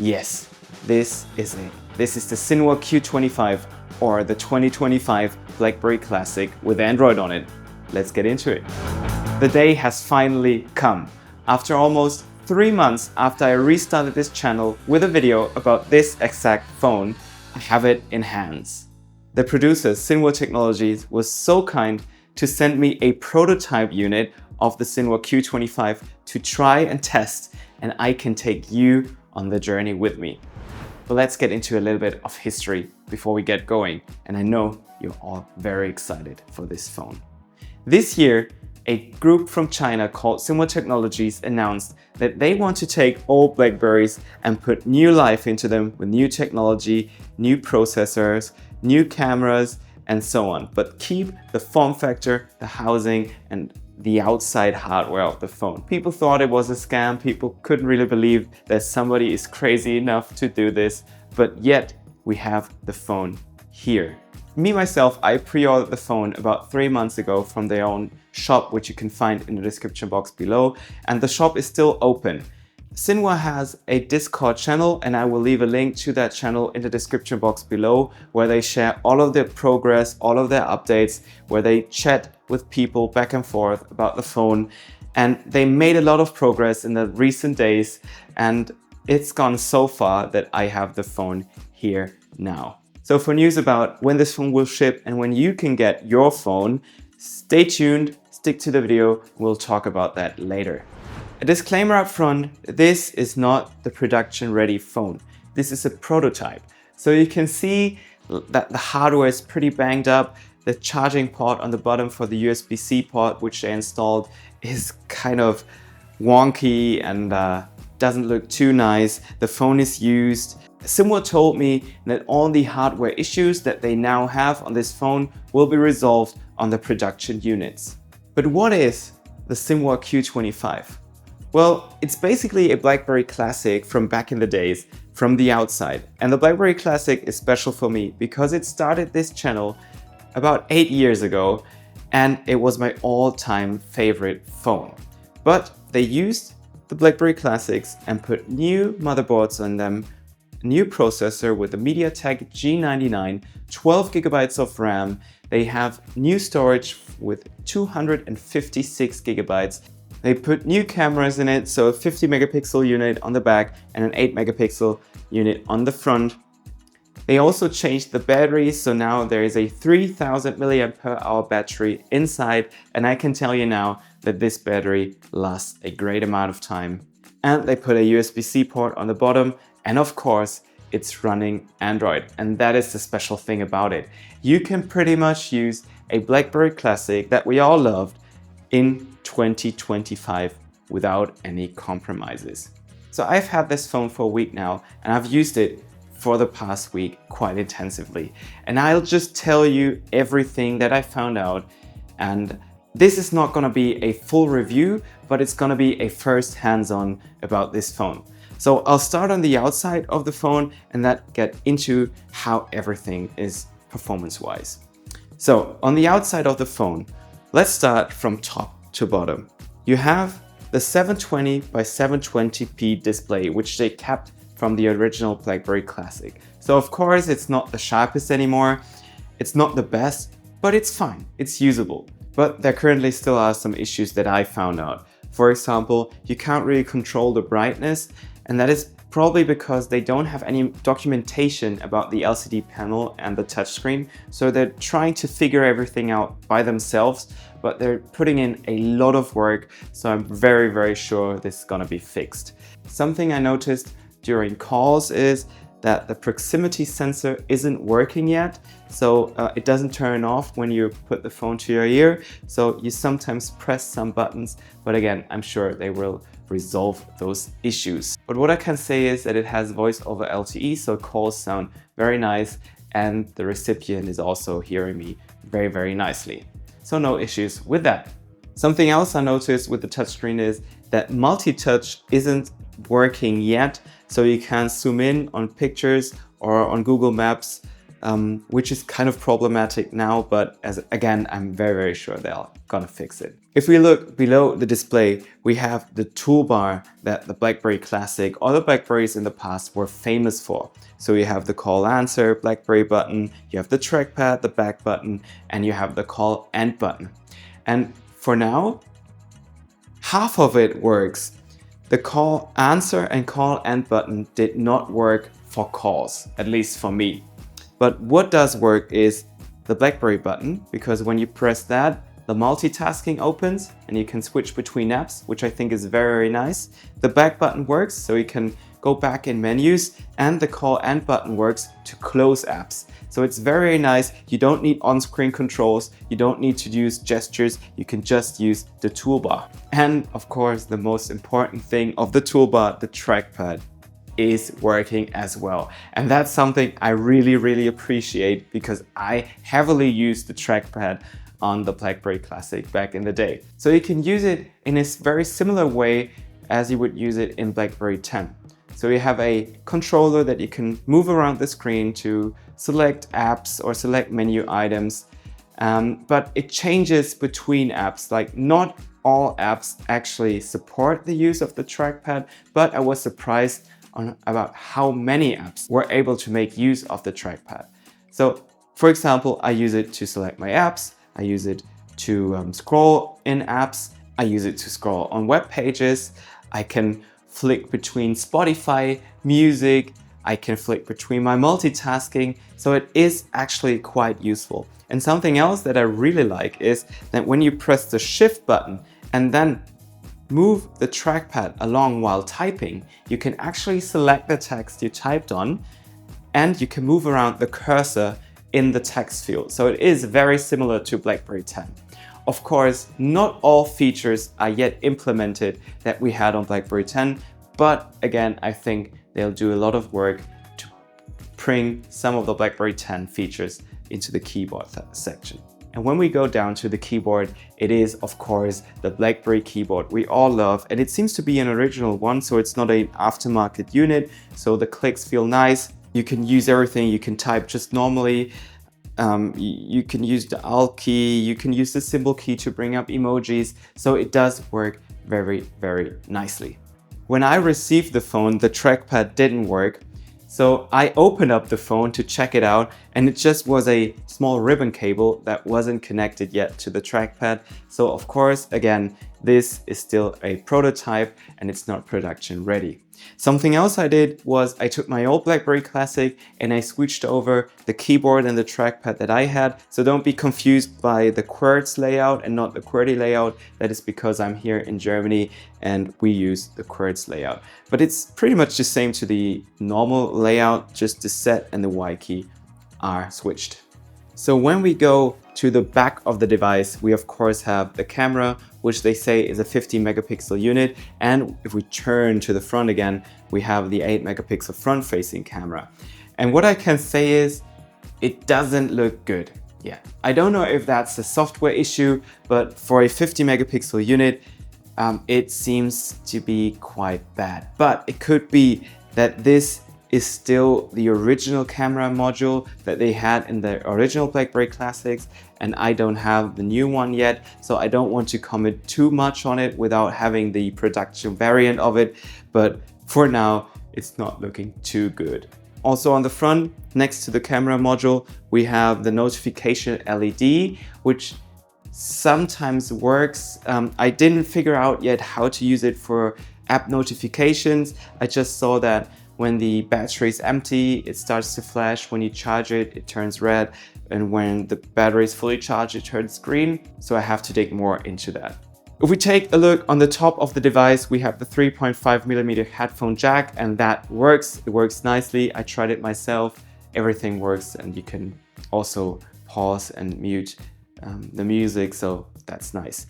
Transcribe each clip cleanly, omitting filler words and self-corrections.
Yes, this is it. This is the Zinwa Q25 or the 2025 BlackBerry Classic with Android on it. Let's get into it. The day has finally come. After almost 3 months after I restarted this channel with a video about this exact phone, I have it in hands. The producer, Zinwa Technologies, was so kind to send me a prototype unit of the Zinwa Q25 to try and test, and I can take you on the journey with me. But let's get into a little bit of history before we get going, and I know you're all very excited for this phone. This year, a group from China called Zinwa Technologies announced that they want to take old BlackBerries and put new life into them with new technology, new processors, new cameras, and so on, but keep the form factor, the housing, and the outside hardware of the phone. People thought it was a scam. People couldn't really believe that somebody is crazy enough to do this, but yet we have the phone here. Me, myself, I pre-ordered the phone about 3 months ago from their own shop, which you can find in the description box below, and the shop is still open. Zinwa has a Discord channel, and I will leave a link to that channel in the description box below, where they share all of their progress, all of their updates, where they chat with people back and forth about the phone. And they made a lot of progress in the recent days, and it's gone so far that I have the phone here now. So for news about when this phone will ship and when you can get your phone, stay tuned, stick to the video, we'll talk about that later. A disclaimer up front, this is not the production ready phone. This is a prototype. So you can see that the hardware is pretty banged up. The charging port on the bottom for the USB-C port, which they installed, is kind of wonky and doesn't look too nice. The phone is used. Zinwa told me that all the hardware issues that they now have on this phone will be resolved on the production units. But what is the Zinwa Q25? Well, it's basically a BlackBerry Classic from back in the days, from the outside. And the BlackBerry Classic is special for me because it started this channel about 8 years ago, and it was my all-time favorite phone. But they used the BlackBerry Classics and put new motherboards on them, a new processor with the MediaTek G99, 12 gigabytes of RAM. They have new storage with 256 gigabytes. They put new cameras in it, so a 50 megapixel unit on the back and an 8 megapixel unit on the front. They also changed the battery, so now there is a 3000 mAh battery inside, and I can tell you now that this battery lasts a great amount of time. And they put a USB-C port on the bottom, and of course, it's running Android, and that is the special thing about it. You can pretty much use a BlackBerry Classic that we all loved in 2025 without any compromises. So I've had this phone for a week now, and I've used it for the past week quite intensively. And I'll just tell you everything that I found out. And this is not gonna be a full review, but it's gonna be a first hands-on about this phone. So I'll start on the outside of the phone and then get into how everything is performance-wise. So on the outside of the phone, let's start from top to bottom. You have the 720 by 720p display, which they kept from the original BlackBerry Classic. So of course, it's not the sharpest anymore. It's not the best, but it's fine. It's usable. But there currently still are some issues that I found out. For example, you can't really control the brightness, and that is probably because they don't have any documentation about the LCD panel and the touchscreen. So they're trying to figure everything out by themselves, but they're putting in a lot of work. So I'm very, very sure this is gonna be fixed. Something I noticed during calls is that the proximity sensor isn't working yet. So it doesn't turn off when you put the phone to your ear. So you sometimes press some buttons, but again, I'm sure they will resolve those issues. But what I can say is that it has voice over LTE, so calls sound very nice, and the recipient is also hearing me very, very nicely. So no issues with that. Something else I noticed with the touchscreen is that multi-touch isn't working yet, so you can zoom in on pictures or on Google Maps which is kind of problematic now, but again, I'm very sure they're gonna fix it. If we look below the display, we have the toolbar that the BlackBerry Classic or the BlackBerries in the past were famous for. So you have the call answer BlackBerry button, you have the trackpad, the back button, and you have the call end button. And for now, half of it works. The call answer and call end button did not work for calls, at least for me. But what does work is the BlackBerry button, because when you press that, the multitasking opens and you can switch between apps, which I think is very nice. The back button works, so you can go back in menus, and the call end button works to close apps. So it's very nice. You don't need on-screen controls. You don't need to use gestures. You can just use the toolbar. And of course, the most important thing of the toolbar, the trackpad, is working as well. And that's something I really appreciate, because I heavily used the trackpad on the BlackBerry Classic back in the day. So you can use it in a very similar way as you would use it in BlackBerry 10. So you have a controller that you can move around the screen to select apps or select menu items, but it changes between apps. Like, not all apps actually support the use of the trackpad, but I was surprised about how many apps were able to make use of the trackpad. So for example, I use it to select my apps, I use it to scroll in apps, I use it to scroll on web pages, I can flick between Spotify, music, I can flick between my multitasking, so it is actually quite useful. And something else that I really like is that when you press the shift button and then move the trackpad along while typing, you can actually select the text you typed on, and you can move around the cursor in the text field. So it is very similar to BlackBerry 10. Of course, not all features are yet implemented that we had on BlackBerry 10, but again, I think they'll do a lot of work to bring some of the BlackBerry 10 features into the keyboard section. And when we go down to the keyboard, it is of course the BlackBerry keyboard we all love, and it seems to be an original one, so it's not an aftermarket unit, so the clicks feel nice. You can use everything, you can type just normally. You can use the Alt key, you can use the symbol key to bring up emojis, so it does work very nicely. When I received the phone, the trackpad didn't work, so I opened up the phone to check it out, and it just was a small ribbon cable that wasn't connected yet to the trackpad. So of course, again, this is still a prototype and it's not production ready. Something else I did was I took my old BlackBerry Classic and I switched over the keyboard and the trackpad that I had. So don't be confused by the QWERTZ layout and not the QWERTY layout. That is because I'm here in Germany and we use the QWERTZ layout. But it's pretty much the same to the normal layout, just the Z and the Y key are switched. So when we go to the back of the device, we of course have the camera, which they say is a 50 megapixel unit. And if we turn to the front again, we have the 8 megapixel front facing camera. And what I can say is it doesn't look good yet. I don't know if that's a software issue, but for a 50 megapixel unit, it seems to be quite bad. But it could be that this is still the original camera module that they had in the original BlackBerry Classics, and I don't have the new one yet, so I don't want to comment too much on it without having the production variant of it, but for now it's not looking too good. Also on the front, next to the camera module, we have the notification LED, which sometimes works. I didn't figure out yet how to use it for app notifications. I just saw that when the battery is empty, it starts to flash. When you charge it, it turns red. And when the battery is fully charged, it turns green. So I have to dig more into that. If we take a look on the top of the device, we have the 3.5mm headphone jack, and that works. It works nicely. I tried it myself. Everything works, and you can also pause and mute the music, so that's nice.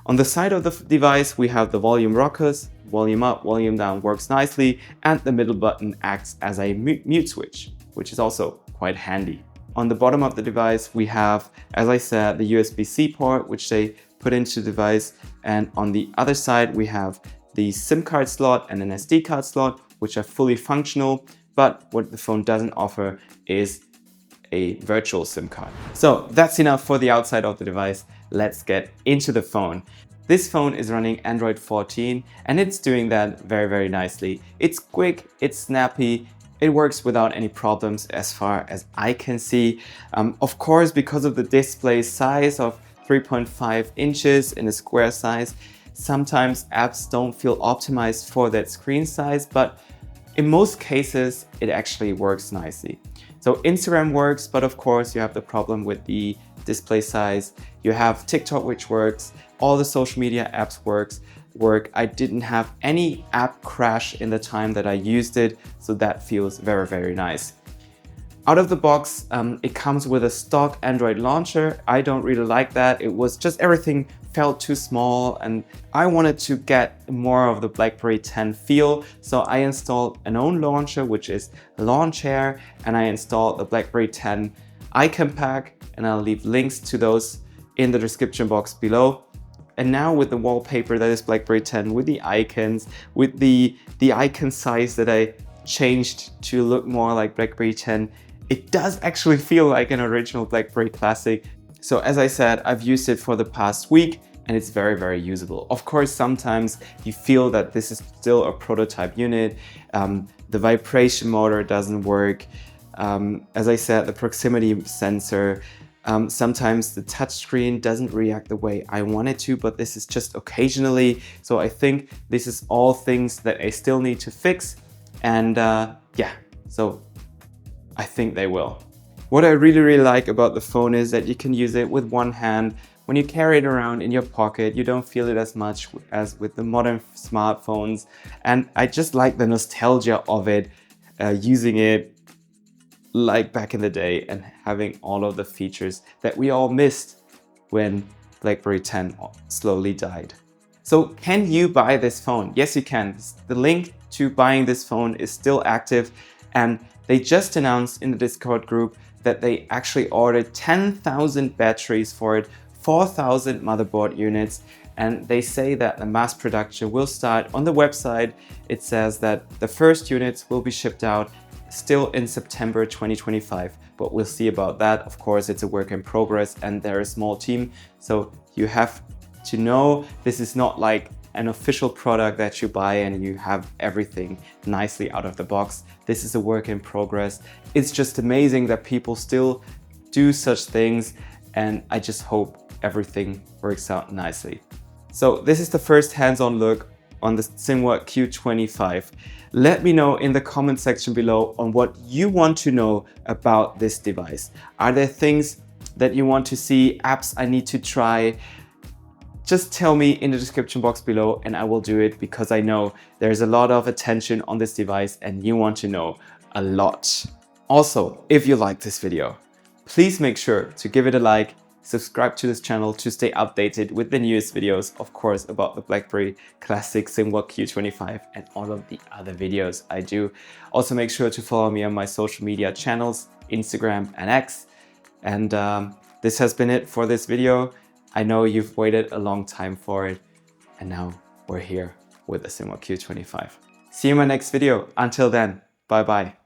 On the side of the device, we have the volume rockers. Volume up, volume down works nicely, and the middle button acts as a mute switch, which is also quite handy. On the bottom of the device, we have, as I said, the USB-C port, which they put into the device, and on the other side, we have the SIM card slot and an SD card slot, which are fully functional, but what the phone doesn't offer is a virtual SIM card. So that's enough for the outside of the device. Let's get into the phone. This phone is running Android 14 and it's doing that very, very nicely. It's quick, it's snappy, it works without any problems as far as I can see. Of course, because of the display size of 3.5 inches in a square size, sometimes apps don't feel optimized for that screen size, but in most cases, it actually works nicely. So Instagram works, but of course you have the problem with the display size. You have TikTok, which works. All the social media apps work. I didn't have any app crash in the time that I used it, so that feels very, very nice. Out of the box, it comes with a stock Android launcher. I don't really like that. It was just everything felt too small and I wanted to get more of the BlackBerry 10 feel. So I installed an own launcher, which is Launcher, and I installed the BlackBerry 10 icon pack, and I'll leave links to those in the description box below. And now with the wallpaper that is BlackBerry 10, with the icons, with the icon size that I changed to look more like BlackBerry 10, it does actually feel like an original BlackBerry Classic. So as I said, I've used it for the past week and it's very, very usable. Of course, sometimes you feel that this is still a prototype unit. The vibration motor doesn't work. As I said, the proximity sensor, sometimes the touchscreen doesn't react the way I want it to, but this is just occasionally. So I think this is all things that I still need to fix. And yeah, so I think they will. What I really, really like about the phone is that you can use it with one hand. When you carry it around in your pocket, you don't feel it as much as with the modern smartphones. And I just like the nostalgia of it, using it like back in the day and having all of the features that we all missed when BlackBerry 10 slowly died. So can you buy this phone? Yes, you can. The link to buying this phone is still active, and they just announced in the Discord group that they actually ordered 10,000 batteries for it, 4,000 motherboard units, and they say that the mass production will start on the website. It says that the first units will be shipped out still in September 2025, but we'll see about that. Of course, it's a work in progress and they're a small team, so you have to know this is not like an official product that you buy and you have everything nicely out of the box. This is a work in progress. It's just amazing that people still do such things, and I just hope everything works out nicely. So this is the first hands-on look on the Zinwa Q25. Let me know in the comment section below on what you want to know about this device. Are there things that you want to see, apps I need to try? Just tell me in the description box below and I will do it, because I know there's a lot of attention on this device and you want to know a lot. Also, if you like this video, please make sure to give it a like, subscribe to this channel to stay updated with the newest videos, of course, about the BlackBerry Classic Zinwa Q25 and all of the other videos I do. Also make sure to follow me on my social media channels, Instagram and X. And this has been it for this video. I know you've waited a long time for it, and now we're here with the Zinwa Q25. See you in my next video. Until then, bye bye.